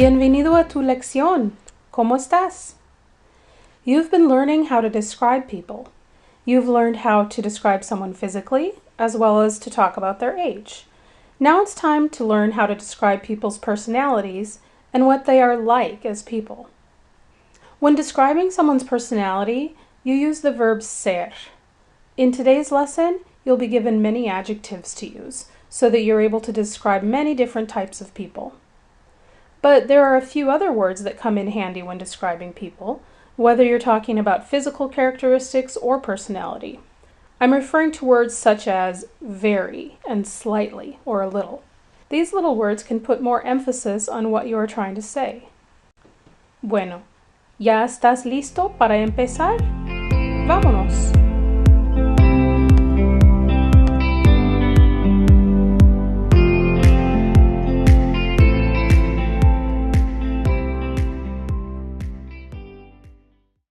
Bienvenido a tu lección. ¿Cómo estás? You've been learning how to describe people. You've learned how to describe someone physically, as well as to talk about their age. Now it's time to learn how to describe people's personalities and what they are like as people. When describing someone's personality, you use the verb ser. In today's lesson, you'll be given many adjectives to use, so that you're able to describe many different types of people. But there are a few other words that come in handy when describing people, whether you're talking about physical characteristics or personality. I'm referring to words such as very and slightly or a little. These little words can put more emphasis on what you are trying to say. Bueno, ¿ya estás listo para empezar? ¡Vámonos!